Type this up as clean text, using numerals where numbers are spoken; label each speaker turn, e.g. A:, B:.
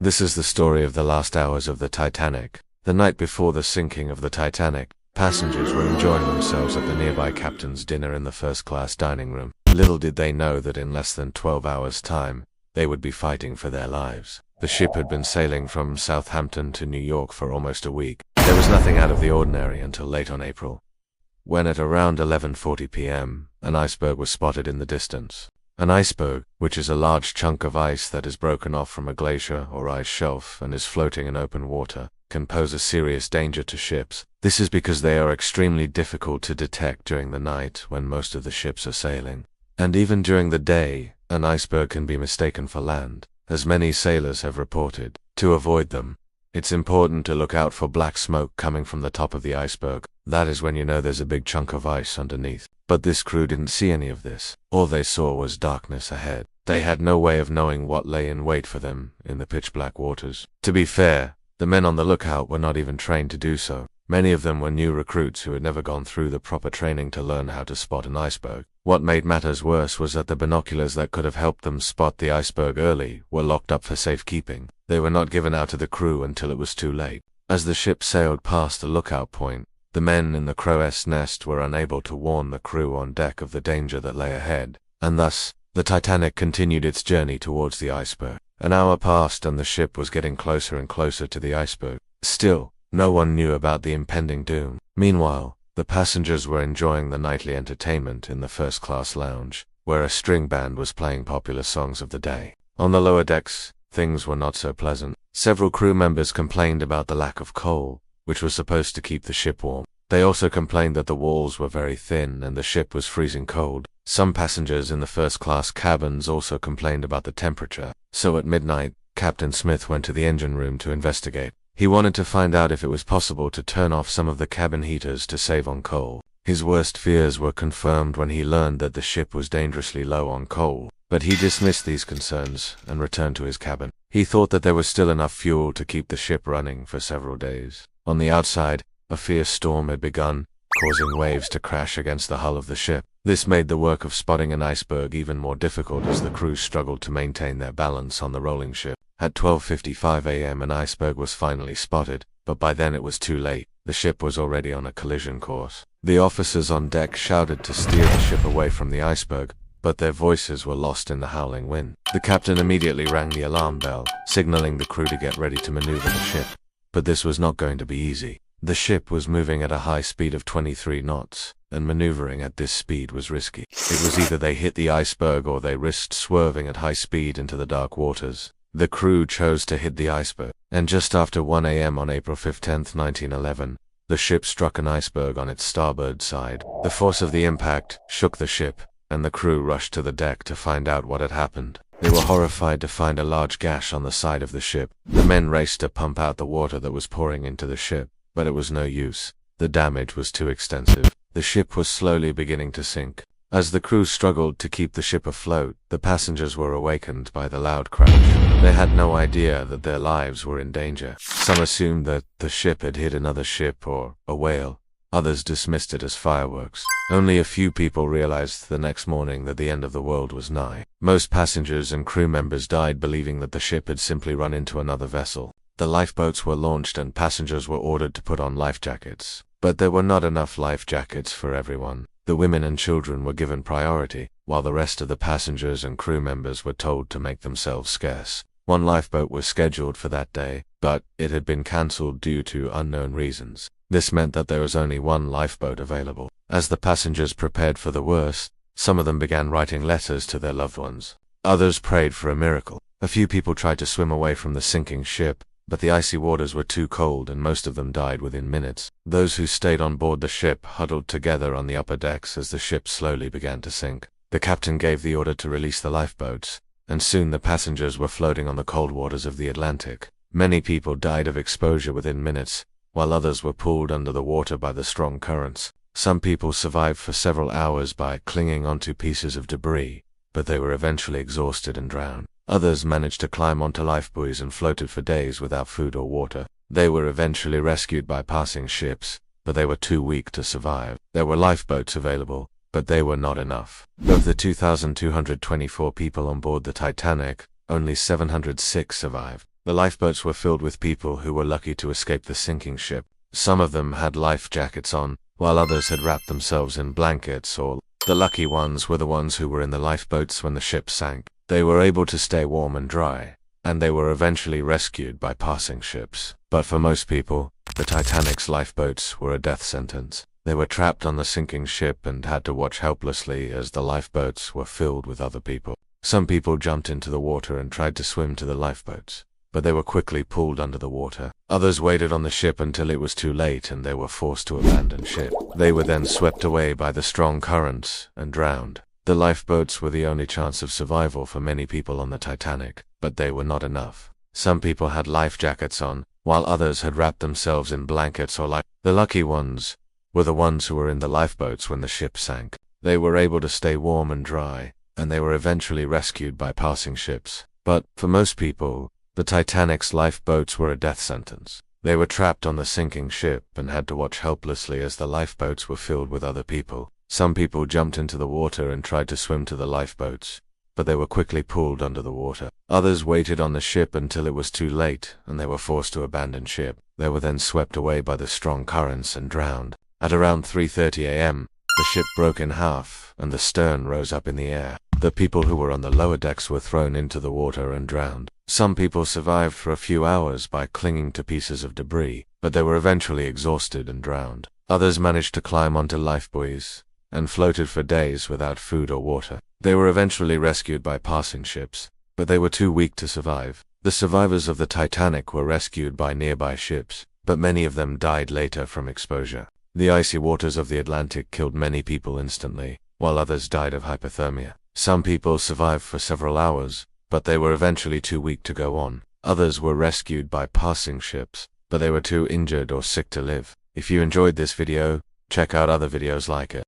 A: This is the story of the last hours of the Titanic. The night before the sinking of the Titanic, passengers were enjoying themselves at the nearby captain's dinner in the first-class dining room. Little did they know that in less than 12 hours' time, they would be fighting for their lives. The ship had been sailing from Southampton to New York for almost a week. There was nothing out of the ordinary until late on April, when at around 11:40 p.m., an iceberg was spotted in the distance. An iceberg, which is a large chunk of ice that is broken off from a glacier or ice shelf and is floating in open water, can pose a serious danger to ships. This is because they are extremely difficult to detect during the night when most of the ships are sailing. And even during the day, an iceberg can be mistaken for land, as many sailors have reported. To avoid them, it's important to look out for black smoke coming from the top of the iceberg. That is when you know there's a big chunk of ice underneath. But this crew didn't see any of this. All they saw was darkness ahead. They had no way of knowing what lay in wait for them in the pitch-black waters. To be fair, the men on the lookout were not even trained to do so. Many of them were new recruits who had never gone through the proper training to learn how to spot an iceberg. What made matters worse was that the binoculars that could have helped them spot the iceberg early were locked up for safekeeping. They were not given out to the crew until it was too late. As the ship sailed past the lookout point, the men in the crow's nest were unable to warn the crew on deck of the danger that lay ahead, and thus, the Titanic continued its journey towards the iceberg. An hour passed and the ship was getting closer and closer to the iceberg. Still, no one knew about the impending doom. Meanwhile, the passengers were enjoying the nightly entertainment in the first-class lounge, where a string band was playing popular songs of the day. On the lower decks, things were not so pleasant. Several crew members complained about the lack of coal, which was supposed to keep the ship warm. They also complained that the walls were very thin and the ship was freezing cold. Some passengers in the first-class cabins also complained about the temperature. So at midnight, Captain Smith went to the engine room to investigate. He wanted to find out if it was possible to turn off some of the cabin heaters to save on coal. His worst fears were confirmed when he learned that the ship was dangerously low on coal. But he dismissed these concerns and returned to his cabin. He thought that there was still enough fuel to keep the ship running for several days. On the outside, a fierce storm had begun, causing waves to crash against the hull of the ship. This made the work of spotting an iceberg even more difficult as the crew struggled to maintain their balance on the rolling ship. At 12:55 a.m. an iceberg was finally spotted, but by then it was too late. The ship was already on a collision course. The officers on deck shouted to steer the ship away from the iceberg, but their voices were lost in the howling wind. The captain immediately rang the alarm bell, signaling the crew to get ready to maneuver the ship. But this was not going to be easy. The ship was moving at a high speed of 23 knots, and maneuvering at this speed was risky. It was either they hit the iceberg or they risked swerving at high speed into the dark waters. The crew chose to hit the iceberg, and just after 1 a.m. on April 15, 1911, the ship struck an iceberg on its starboard side. The force of the impact shook the ship, and the crew rushed to the deck to find out what had happened. They were horrified to find a large gash on the side of the ship. The men raced to pump out the water that was pouring into the ship, but it was no use. The damage was too extensive. The ship was slowly beginning to sink. As the crew struggled to keep the ship afloat, the passengers were awakened by the loud crash. They had no idea that their lives were in danger. Some assumed that the ship had hit another ship or a whale. Others dismissed it as fireworks. Only a few people realized the next morning that the end of the world was nigh. Most passengers and crew members died believing that the ship had simply run into another vessel. The lifeboats were launched and passengers were ordered to put on life jackets. But there were not enough life jackets for everyone. The women and children were given priority, while the rest of the passengers and crew members were told to make themselves scarce. One lifeboat was scheduled for that day, but it had been cancelled due to unknown reasons. This meant that there was only one lifeboat available. As the passengers prepared for the worst, some of them began writing letters to their loved ones. Others prayed for a miracle. A few people tried to swim away from the sinking ship, but the icy waters were too cold and most of them died within minutes. Those who stayed on board the ship huddled together on the upper decks as the ship slowly began to sink. The captain gave the order to release the lifeboats, and soon the passengers were floating on the cold waters of the Atlantic. Many people died of exposure within minutes, while others were pulled under the water by the strong currents. Some people survived for several hours by clinging onto pieces of debris, but they were eventually exhausted and drowned. Others managed to climb onto lifebuoys and floated for days without food or water. They were eventually rescued by passing ships, but they were too weak to survive. There were lifeboats available, but they were not enough. Of the 2,224 people on board the Titanic, only 706 survived. The lifeboats were filled with people who were lucky to escape the sinking ship. Some of them had life jackets on, while others had wrapped themselves in blankets. Or the lucky ones were the ones who were in the lifeboats when the ship sank. They were able to stay warm and dry, and they were eventually rescued by passing ships. But for most people, the Titanic's lifeboats were a death sentence. They were trapped on the sinking ship and had to watch helplessly as the lifeboats were filled with other people. Some people jumped into the water and tried to swim to the lifeboats, but they were quickly pulled under the water. Others waited on the ship until it was too late and they were forced to abandon ship. They were then swept away by the strong currents and drowned. The lifeboats were the only chance of survival for many people on the Titanic, but they were not enough. Some people had life jackets on, while others had wrapped themselves in blankets or life. The lucky ones were the ones who were in the lifeboats when the ship sank. They were able to stay warm and dry, and they were eventually rescued by passing ships. But for most people, the Titanic's lifeboats were a death sentence. They were trapped on the sinking ship and had to watch helplessly as the lifeboats were filled with other people. Some people jumped into the water and tried to swim to the lifeboats, but they were quickly pulled under the water. Others waited on the ship until it was too late and they were forced to abandon ship. They were then swept away by the strong currents and drowned. At around 3:30 a.m., the ship broke in half and the stern rose up in the air. The people who were on the lower decks were thrown into the water and drowned. Some people survived for a few hours by clinging to pieces of debris, but they were eventually exhausted and drowned. Others managed to climb onto lifebuoys and floated for days without food or water. They were eventually rescued by passing ships, but they were too weak to survive. The survivors of the Titanic were rescued by nearby ships, but many of them died later from exposure. The icy waters of the Atlantic killed many people instantly, while others died of hypothermia. Some people survived for several hours, but they were eventually too weak to go on. Others were rescued by passing ships, but they were too injured or sick to live. If you enjoyed this video, check out other videos like it.